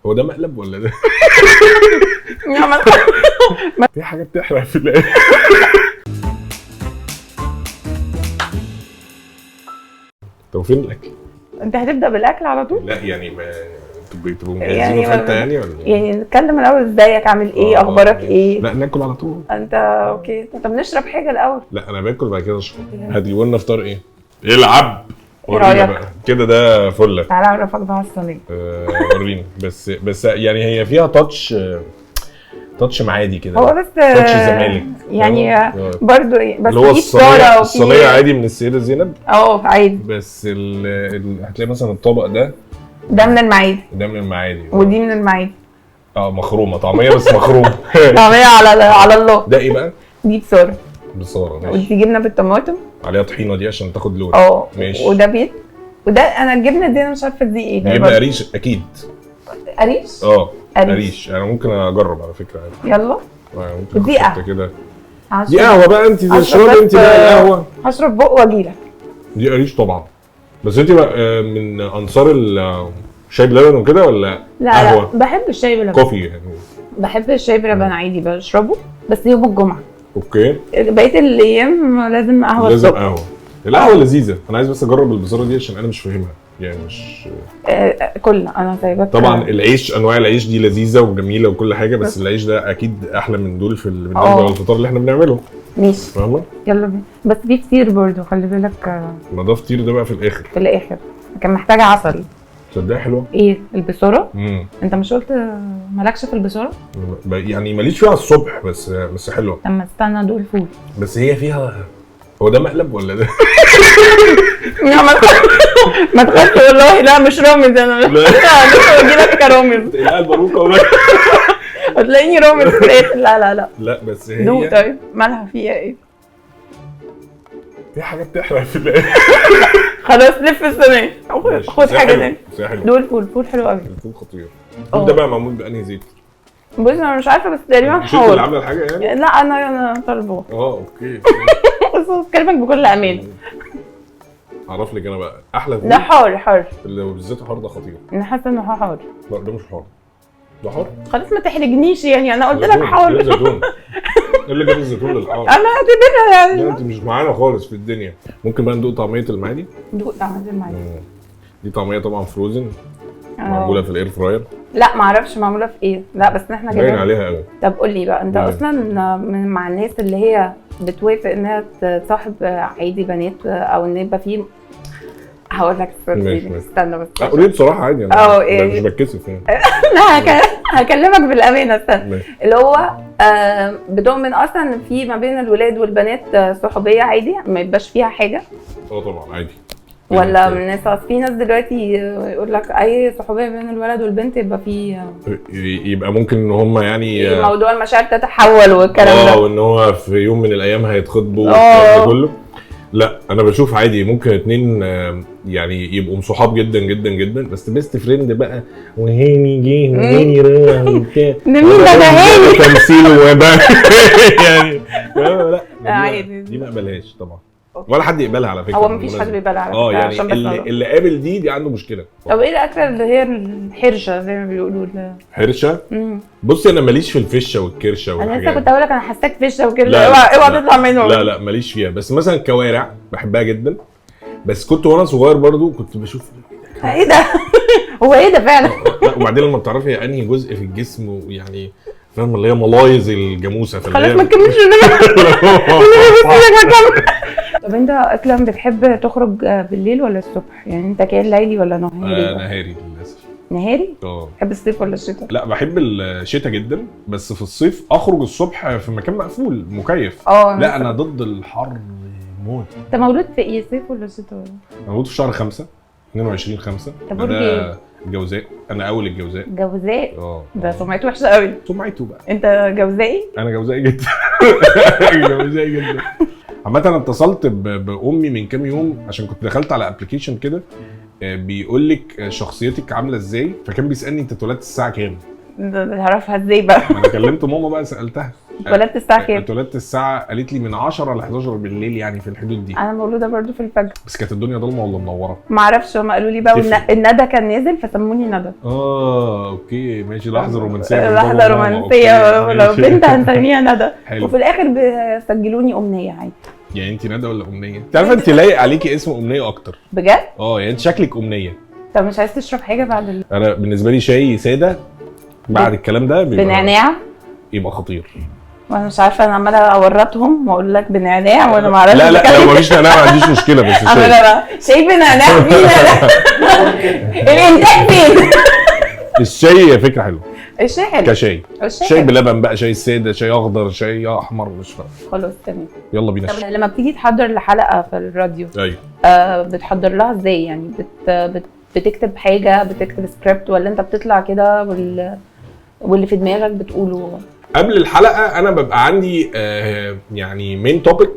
هو ده مقلب ولا ده؟ في حاجه بتحرق في الاخر. طب فين الاكل؟ انت هتبدا بالاكل على طول؟ لا يعني ما تبقوا مجهزين فانت يعني ولا يعني نتكلم الاول ازيك عامل ايه اخبارك ايه؟ لا ناكل على طول. انت اوكي. طب نشرب حاجه الاول؟ لا انا باكل بعد كده اشرب. هتجيبوا لنا فطار ايه؟ العب ايه ورينا رايك؟ بقى كده ده فله. تعالى اعرفك بقى على الصينيه. ورينا بس يعني هي فيها تاتش معادي كده. هو بس تاتش زمالك يعني برضو ايه بس اللي هو الصينيه عادي من السيده زينب. عادي. بس هتلاقي مثلا الطبق ده من المعادي. ده من المعادي ودي من المعادي. مخرومه طعميه بس مخرومه. طعميه على الله. ده ايه بقى؟ دي بصاره ماشي. ودي جبنه بالطماطم عليها طحينه دي عشان تاخد لون. ماشي. وده بيت. وده انا الجبنه دي انا مش عارفه دي ايه. جبنه قريش اكيد. قريش؟ قريش انا ممكن اجرب على فكره عادي. يلا. ممكن دي قهوه كده. دي قهوه بقى انت تشربي انت بقى القهوه. هشرب بق واجيلك. دي قريش طبعا. بس انت بقى من انصار الشاي بلبن وكده ولا قهوه؟ لا بحب الشاي بلبن. كوفي يعني. بحب الشاي بلبن عادي بشربه بس يوم الجمعه. اوكي. بقيه الايام لازم قهوه. لازم قهوه. القهوه لذيذه. انا عايز بس اجرب البصاره دي عشان انا مش فاهمها يعني مش انا سايبك. طبعا العيش انواع العيش دي لذيذه وجميله وكل حاجه بس العيش ده اكيد احلى من دول في بالنسبه للفطار اللي احنا بنعمله. ماشي فاهمه؟ يلا بينا. بس في فطير برضو خلي بالك. ما ده فطير ده بقى في الاخر كان محتاجه عسل. تصدقي حلوه. ايه البصاره؟ انت مش قلت مالكش في البصاره؟ يعني ماليش فيها الصبح بس حلوه. لما استنى دول فول. بس هي فيها هو ده مقلب ولا ده؟ ما تخافش والله. لا مش رامز انا. لا اجي لك كرامز. لا الباروكه والله. هتلاقيني رامز في الاخر. لا بس هي دوق. طيب مالها فيها ايه؟ في حاجه بتحرق في الاخر. خلاص لف الصينيه خد حاجه تاني. دول فول حلو قوي. الفول خطير. الفول ده بقى معمول بأنهي زيت؟ بص انا مش عارفه بس تقريبا مش انت اللي عامله الحاجه يعني؟ لا انا طالبه. اوكي. بس بكلمك بكل امان. اعرف لك انا بقى احلى فول. ده حار اللي بالذات الحار ده خطير. انا حاسه انه حار. لا ده مش حار. ده حار. خلاص ما تحرجنيش يعني انا قلت لك حار. زيتون. اللي جاب الزيتون للحار؟ انا اعتبرها يعني. لا انت مش معانا خالص في الدنيا. ممكن بقى ندوق طعميه المعادي. دوق طعميه المعادي. دي طعميه طبعا فروزن. معموله في الاير فراير. لا ما اعرفش معموله في ايه. لا بس احنا باين عليها قوي. طب قول لي بقى انت اصلا مع الناس اللي هي بتوافق انها تصاحب عادي بنات او ان يبقى فيه هقول لك استنى بس. قولي بصراحه عادي انا مش بتكسف يعني. لا هكلمك بالامانه. استنى اللي هو بتؤمن اصلا ان في ما بين الولاد والبنات صحوبيه عادي ما يبقاش فيها حاجه؟ طبعا عادي. ولا من الناس في ناس دلوقتي يقول لك اي صحوبيه بين الولد والبنت يبقى ممكن ان هم يعني موضوع المشاعر تتحول والكلام ده. وان هو في يوم من الايام هيتخطبوا والكلام ده كله. لا انا بشوف عادي ممكن اتنين يعني يبقوا صحاب جدا جدا جدا بس بيست فريند بقى وهاني جه وهاني راح وبتاع. مين ده هاني؟ تمثيل وبقى يعني لا عادي. دي ما اقبلهاش طبعا. ولا حد يقبلها على فكره. هو مفيش حد بيقبلها على فكره. يعني اللي قابل دي عنده مشكله. طب ايه الاكله اللي هي الحرشه زي ما بيقولوا؟ حرشه؟ بصي انا ماليش في الفشه والكرشه والحاجات. انا لسه كنت هقول لك انا حاساك فشه وكرشه. اوعى تطلع منهم. لا ماليش فيها. بس مثلا الكوارع بحبها جدا. بس كنت وانا صغير برضو كنت بشوف ايه ده؟ هو ايه ده فعلا؟ لا وبعدين لما بتعرفي انهي جزء في الجسم ويعني فاهم اللي هي ملايظ الجاموسه. خلاص ما تكملش. طب انت اصلا بتحب تخرج بالليل ولا الصبح؟ يعني انت كائن ليلي ولا نهاري؟ نهاري للاسف. نهاري؟ بتحب الصيف ولا الشتاء؟ لا بحب الشتاء جدا بس في الصيف اخرج الصبح في مكان مقفول مكيف. لا انا ضد الحر موت. انت مولود في ايه صيف ولا شتاء؟ انا مولود في شهر 5 22/5. ده الجوزاء. انا اول الجوزاء. جوزاء؟ ده سمعته وحشه قوي. سمعته بقى. انت جوزائي؟ انا جوزائي جدا. جوزائي جدا. عامة انا اتصلت بامي من كام يوم عشان كنت دخلت على ابلكيشن كده بيقول لك شخصيتك عامله ازاي فكان بيسالني انت اتولدت الساعه كام. تعرفها ازاي بقى؟ انا كلمت ماما بقى سالتها اتولدت الساعه كام؟ اتولدت الساعه قالت لي من 10 ل 11 بالليل، يعني في الحدود دي. انا مولوده برضو في الفجر. بس كانت الدنيا ضلمه ولا منوره؟ ما اعرفش، هم قالوا لي بقى الندى كان نازل فسموني ندى. اوكي ماشي. لحظه رومانسيه. لحظه رومانسيه، ولو بنت هنسميها ندى. وفي الاخر بيسجلوني امنيه عادي. يعني انت ندى ولا امنيه؟ انت عارفه انت لايق عليكي اسم امنيه اكتر بجد؟ يعني انت شكلك امنيه. طب مش عايز تشرب حاجه بعد انا بالنسبه لي شاي ساده بعد الكلام ده بنعناع يبقى خطير. وانا مش عارفه، انا عماله اورطهم واقول لك بنعناع وانا ما اعرفش. لا لو مفيش نعناع ما عنديش مشكله، بس شاي. لا شاي بنعناع فينا. الانتاج فين؟ الشاي فكره حلوه. الشاي حلو كشاي. شاي بلبن بقى، شاي ساده، شاي اخضر، شاي احمر، مش فارق. خلاص تمام. يلا بينا. طب لما بتيجي تحضر لحلقه في الراديو، ايوه بتحضر لها ازاي؟ يعني بتكتب حاجه، بتكتب سكريبت، ولا انت بتطلع كده واللي في دماغك بتقوله؟ قبل الحلقه انا ببقى عندي يعني مين توبيك،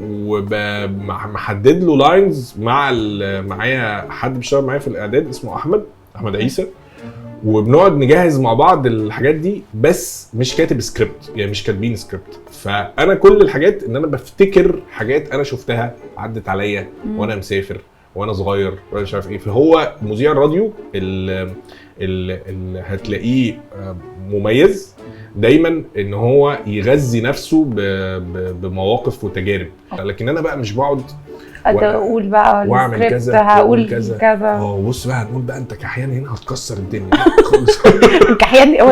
ومحدد له لاينز معايا حد بيشتغل معايا في الاعداد اسمه احمد عيسى، وبنقعد نجهز مع بعض الحاجات دي، بس مش كاتب سكريبت، يعني مش كاتبين سكريبت. فانا كل الحاجات ان انا بفتكر حاجات انا شفتها عدت عليا وانا مسافر وانا صغير وانا مش عارف ايه. فهو مذيع الراديو اللي هتلاقيه مميز دايما ان هو يغذي نفسه بمواقف وتجارب، لكن انا بقى مش بقعد اقول بقى واعمل كذا هقول كذا. بص بقى هنقول بقى انت كحيان هنا هتكسر الدنيا.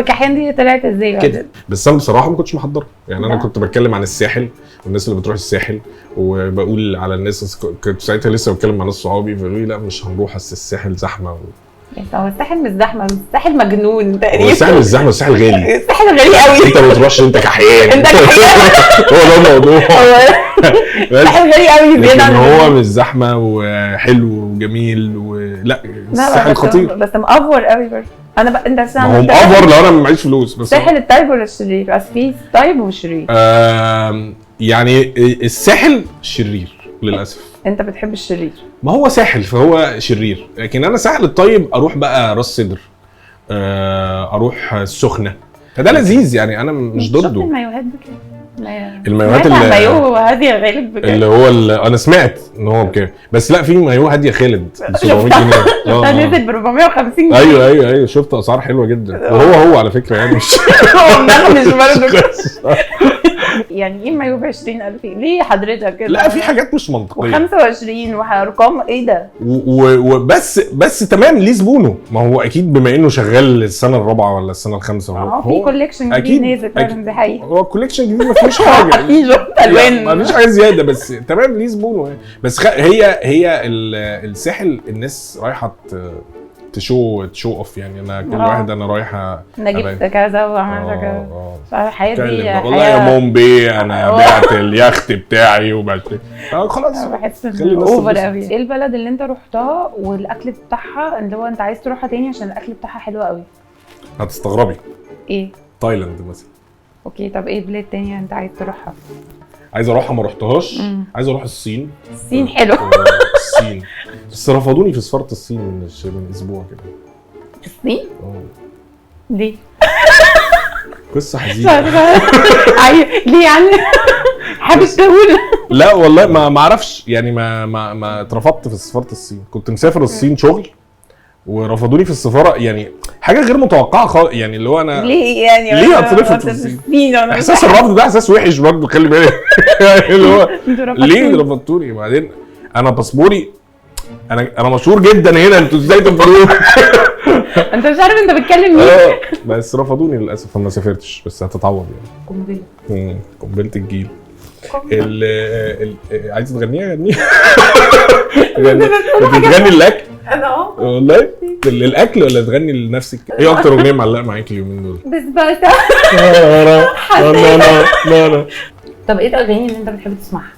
كحيان دي طلعت ازاي كده؟ بس انا بصراحه ما كنتش محضر، يعني انا كنت بتكلم عن الساحل والناس اللي بتروح الساحل، وبقول على الناس. كنت ساعتها لسه بتكلم مع ناس صحابي فقالوا لي لا مش هنروح، الساحل زحمه هو الساحل مش زحمه، الساحل مجنون تقريبا. هو الساحل مش زحمه، الساحل غالي. الساحل غالي قوي. انت ما بتروحش، انت كحيان. انت كحيان. هو ده الموضوع. الساحل غالي قوي زياده. لكن هو مش زحمه وحلو وجميل لا الساحل خطير. بس مأفور قوي برضه. انا بقى انت هو مأفور لو انا معيش فلوس. بس الساحل الطيب ولا الشرير؟ بس في طيب وشرير. يعني الساحل شرير للاسف. انت بتحب الشرير؟ ما هو ساحل فهو شرير، لكن انا ساحل الطيب اروح بقى راس سدر، اروح السخنه، فده لذيذ يعني. انا مش ضده. المايوهات المايوهات المايو هاديه غالب بكام؟ اللي هو انا سمعت ان هو بكام، بس لا في مايو هاديه خالد ب 700 جنيه. ده نزل ب 450 جنيه. ايوه شفت اسعار حلوه جدا. وهو على فكره يعني مش مش برضه. يعني ايه مايو ب 20,000؟ ليه حضرتك كده؟ لا في حاجات مش منطقيه. و25 وارقام ايه ده؟ بس تمام ليه زبونه. ما هو اكيد بما انه شغال السنه الرابعه ولا السنه الخامسه. هو في كوليكشن جديد نازل فعلا، دي حقيقه. هو الكوليكشن جديد ما فيهوش حاجه. في الوان ما فيش حاجه زياده، بس تمام ليه زبونه. بس هي الساحل الناس رايحه تشو اوف يعني. انا كل واحد انا رايحه انا جبت كذا وعملت كذا. فحياتي والله يا مومبي انا بعت اليخت بتاعي وبعت خلاص. بحس اوفر قوي. ايه البلد اللي انت رحتها والاكل بتاعها اللي هو انت عايز تروحها تاني عشان الاكل بتاعها حلو قوي؟ هتستغربي. ايه؟ تايلاند مثلا. اوكي طب ايه بلاد تانية انت عايز تروحها؟ عايز اروحها ما رحتهاش. عايز اروح الصين. الصين حلو. الصين بس رفضوني في سفاره الصين من اسبوع كده. الصين؟ ليه؟ قصه حزينه. ليه يعني؟ حابب تقول؟ لا والله ما اعرفش يعني. ما اترفضت في سفاره الصين. كنت مسافر الصين شغل ورفضوني في السفاره، يعني حاجه غير متوقعه خالص. يعني اللي هو انا ليه يعني؟ ليه اترفض في الصين؟ احساس الرفض ده احساس وحش برضه، خلي بالك. اللي هو ليه رفضتوني؟ وبعدين انا باسبوري انا مشهور جدا هنا، انتوا ازاي تفضلوا؟ انت مش عارف انت بتكلم مين. بس رفضوني للاسف، فما سافرتش. بس هتتعوض يعني. قنبله الجيل. عايز تغنيها؟ بتغني الاكل؟ انا والله للاكل ولا تغني لنفسك؟ ايه اكتر اغنيه معلقه معاك اليومين دول؟ بس لا. طب ايه الاغاني اللي انت بتحب تسمعها؟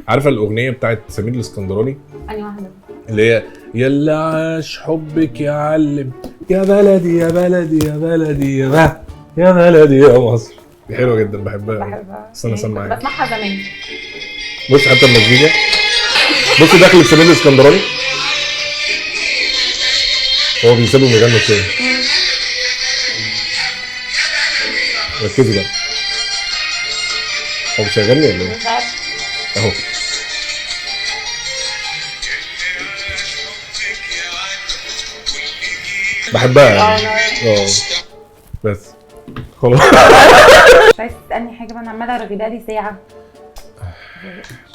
عارفه الاغنيه بتاعت سمير الاسكندراني؟ انهي واحده؟ اللي هي يلا عاش حبك يعلم يا بلدي يا بلدي يا بلدي يا بلدي يا مصر. دي حلوه جدا بحبها. بس انا سامعها بسمعها زمان. بص حتى المزيكا. بص داخل سمير الاسكندراني هو بيسيبهم يغنوا تاني. ركزي بقى. هو بيشغلني ولا ايه؟ مش عارف. اهو. بحبها بس خلاص. مش عايز تسالني حاجه بقى، انا عماله ارغيها لي ساعه.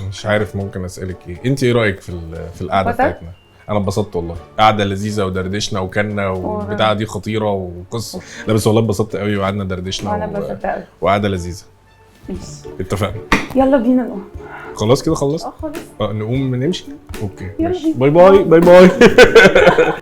مش عارف ممكن اسالك ايه. انت ايه رايك في القعده بتاعتنا؟ انا اتبسطت والله، قعده لذيذه ودردشنا وكلنا والبتاعه دي خطيره وقصه. لا بس والله اتبسطت قوي وقعدنا دردشنا وانا اتبسطت قوي. وقعده لذيذه. ماشي اتفقنا. يلا بينا نقوم. خلاص كده خلصت. خلاص نقوم نمشي. اوكي يلا ماشي. بينا. باي باي باي باي.